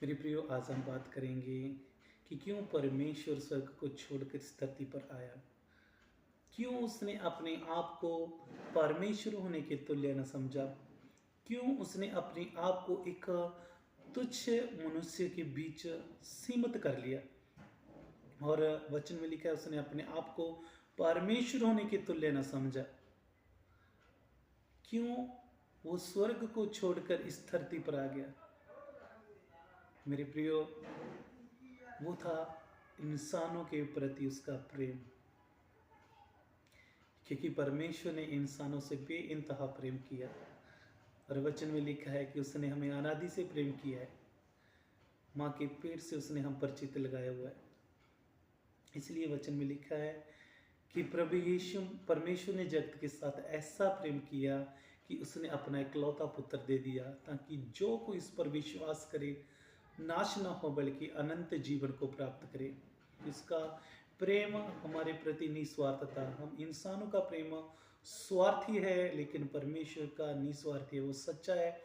मेरे प्रियो, आज हम बात करेंगे कि क्यों परमेश्वर स्वर्ग को छोड़कर इस धरती पर आया। क्यों उसने अपने आप को परमेश्वर होने के तुल्य न समझा। क्यों उसने अपने आप को एक तुच्छ मनुष्य के बीच सीमित कर लिया। और वचन में लिखा है उसने अपने आप को परमेश्वर होने के तुल्य न समझा। क्यों वो स्वर्ग को छोड़कर इस धरती पर आ गया। मेरे प्रियो, वो था इंसानों के प्रति उसका प्रेम। क्योंकि परमेश्वर ने इंसानों से बेइंतहा प्रेम किया और वचन में लिखा है कि उसने हमें अनादि से प्रेम किया है। माँ के पेट से उसने हम पर चित्त लगाया हुआ है। इसलिए वचन में लिखा है कि प्रभु यीशु परमेश्वर ने जगत के साथ ऐसा प्रेम किया कि उसने अपना इकलौता पुत्र दे दिया, ताकि जो कोई इस पर विश्वास करे नाश न हो बल्कि अनंत जीवन को प्राप्त करे। इसका प्रेम हमारे प्रति निस्वार्थ था। हम इंसानों का प्रेम स्वार्थी है, लेकिन परमेश्वर का निस्वार्थी है। वो सच्चा है,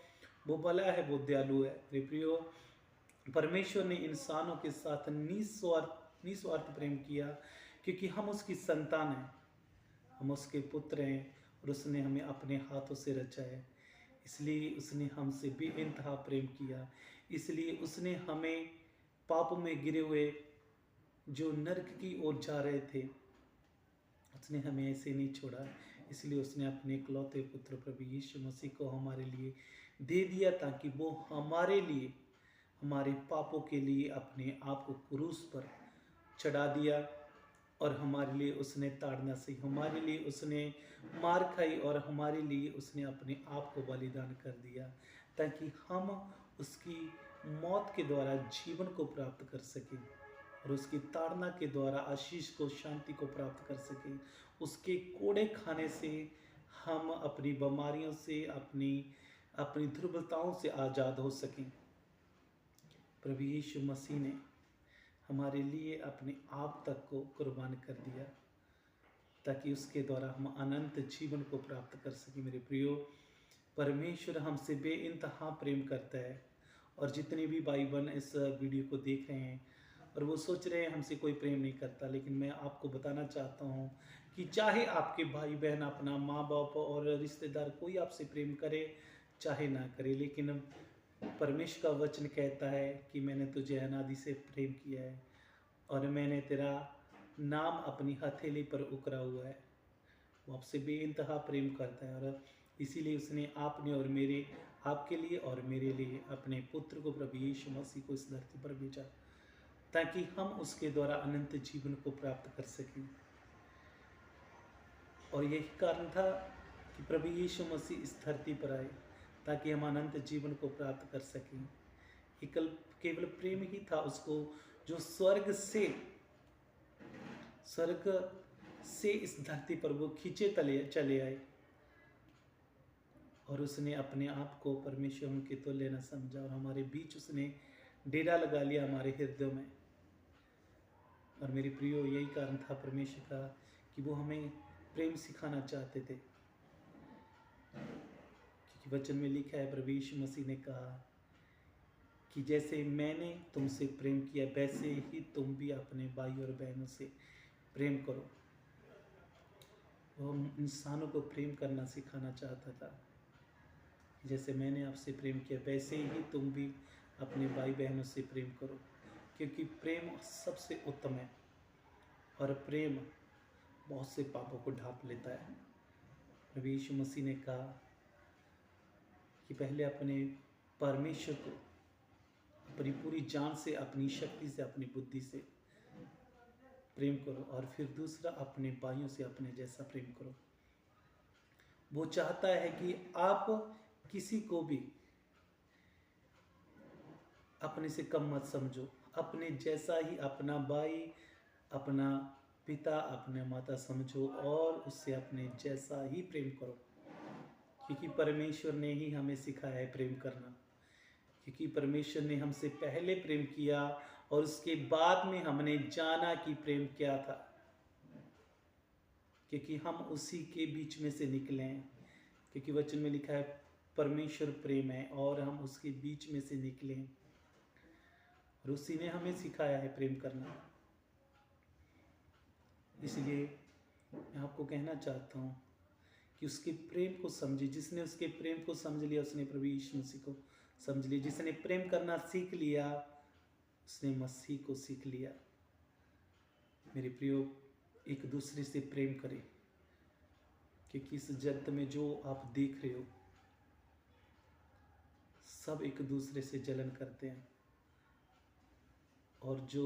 वो भला है, वो दयालु है। मेरे प्रियो, परमेश्वर ने इंसानों के साथ निस्वार्थ प्रेम किया, क्योंकि हम उसकी संतान हैं, हम उसके पुत्र हैं और उसने हमें अपने हाथों से रचा है। इसलिए उसने हमसे बेइंतहा प्रेम किया। इसलिए उसने हमें पाप में गिरे हुए जो नरक की ओर जा रहे थे, उसने हमें ऐसे नहीं छोड़ा। इसलिए उसने अपने इकलौते पुत्र प्रभु यीशु मसीह को हमारे लिए दे दिया, ताकि वो हमारे लिए, हमारे पापों के लिए अपने आप को क्रूस पर चढ़ा दिया और हमारे लिए उसने ताड़ना सही, हमारे लिए उसने मार खाई और हमारे लिए उसने अपने आप को बलिदान कर दिया, ताकि हम उसकी मौत के द्वारा जीवन को प्राप्त कर सकें और उसकी ताड़ना के द्वारा आशीष को, शांति को प्राप्त कर सकें। उसके कोड़े खाने से हम अपनी बीमारियों से, अपनी अपनी दुर्बलताओं से आज़ाद हो सकें। प्रभु यीशु मसीह ने हमारे लिए अपने आप तक को कुर्बान कर दिया, ताकि उसके द्वारा हम अनंत जीवन को प्राप्त कर सकें। मेरे प्रियो, परमेश्वर हमसे बेइंतहा प्रेम करता है। और जितने भी भाई बहन इस वीडियो को देख रहे हैं और वो सोच रहे हैं हमसे कोई प्रेम नहीं करता, लेकिन मैं आपको बताना चाहता हूँ कि चाहे आपके भाई बहन, अपना माँ बाप और रिश्तेदार कोई आपसे प्रेम करे चाहे ना करे, लेकिन परमेश्वर का वचन कहता है कि मैंने तुझे अनादि से प्रेम किया है और मैंने तेरा नाम अपनी हथेली पर उकरा हुआ है। वो आपसे बेइंतहा प्रेम करता है और इसीलिए उसने आपने और मेरे, आपके लिए और मेरे लिए अपने पुत्र को, प्रभु यीशु मसीह को इस धरती पर भेजा, ताकि हम उसके द्वारा अनंत जीवन को प्राप्त कर सकें। और यही कारण था कि प्रभु यीशु मसीह इस धरती पर आए, ताकि हम अनंत जीवन को प्राप्त कर सकें। केवल प्रेम ही था उसको, जो स्वर्ग से इस धरती पर वो खींचे तले चले आए और उसने अपने आप को परमेश्वर के तुल्य न समझा और हमारे बीच उसने डेरा लगा लिया, हमारे हृदयों में। और मेरे प्रियो, यही कारण था परमेश्वर का कि वो हमें प्रेम सिखाना चाहते थे। क्योंकि वचन में लिखा है, प्रभु यीशु मसीह ने कहा कि जैसे मैंने तुमसे प्रेम किया वैसे ही तुम भी अपने भाई और बहनों से प्रेम करो। वो इंसानों को प्रेम करना सिखाना चाहता था। जैसे मैंने आपसे प्रेम किया वैसे ही तुम भी अपने भाई बहनों से प्रेम करो, क्योंकि प्रेम सबसे उत्तम है और प्रेम बहुत से पापों को ढांप लेता है। प्रभु यीशु मसीह ने कहा कि पहले अपने परमेश्वर को अपनी पूरी जान से, अपनी शक्ति से, अपनी बुद्धि से प्रेम करो और फिर दूसरा अपने भाइयों से अपने जैसा प्रेम करो। वो चाहता है कि आप किसी को भी अपने से कम मत समझो, अपने जैसा ही अपना भाई, अपना पिता, अपने माता समझो और उससे अपने जैसा ही प्रेम करो। क्योंकि परमेश्वर ने ही हमें सिखाया है प्रेम करना। क्योंकि परमेश्वर ने हमसे पहले प्रेम किया और उसके बाद में हमने जाना कि प्रेम क्या था, क्योंकि हम उसी के बीच में से निकले हैं। क्योंकि वचन में लिखा है परमेश्वर प्रेम है और हम उसके बीच में से निकले हैं। और उसी ने हमें सिखाया है प्रेम करना। इसलिए मैं आपको कहना चाहता हूँ कि उसके प्रेम को समझिए। जिसने उसके प्रेम को समझ लिया उसने प्रभु यीशु मसीह को समझ लिया। जिसने प्रेम करना सीख लिया उसने मसीह को सीख लिया। मेरे प्रियो, एक दूसरे से प्रेम करें, क्योंकि इस जगत में जो आप देख रहे हो सब एक दूसरे से जलन करते हैं। और जो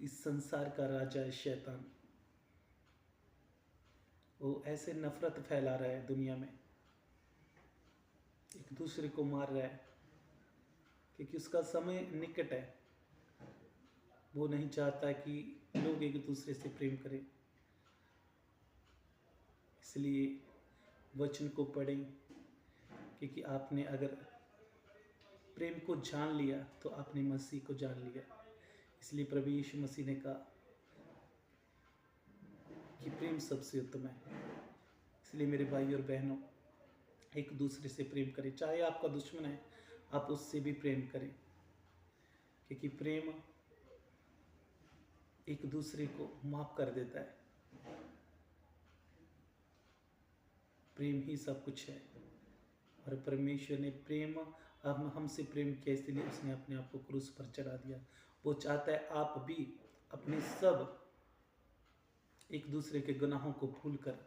इस संसार का राजा है शैतान, वो ऐसे नफरत फैला रहा है दुनिया में, एक दूसरे को मार रहा है, क्योंकि उसका समय निकट है। वो नहीं चाहता कि लोग एक दूसरे से प्रेम करें। इसलिए वचन को पढ़ें, क्योंकि आपने अगर प्रेम को जान लिया तो आपने मसीह को जान लिया। इसलिए प्रभु यीशु मसीह ने कहा कि प्रेम सबसे उत्तम है। इसलिए मेरे भाई और बहनों, एक दूसरे से प्रेम करें। चाहे आपका दुश्मन है, आप उससे भी प्रेम करें, क्योंकि प्रेम एक दूसरे को माफ कर देता है। प्रेम ही सब कुछ है। और परमेश्वर ने प्रेम हमसे प्रेम किया, इसलिए उसने अपने आप को क्रूस पर चढ़ा दिया। वो चाहता है आप भी अपने सब एक दूसरे के गुनाहों को भूलकर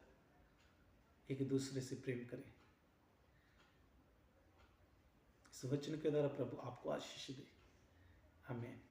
एक दूसरे से प्रेम करें। इस वचन के द्वारा प्रभु आपको आशीष दे। आमीन।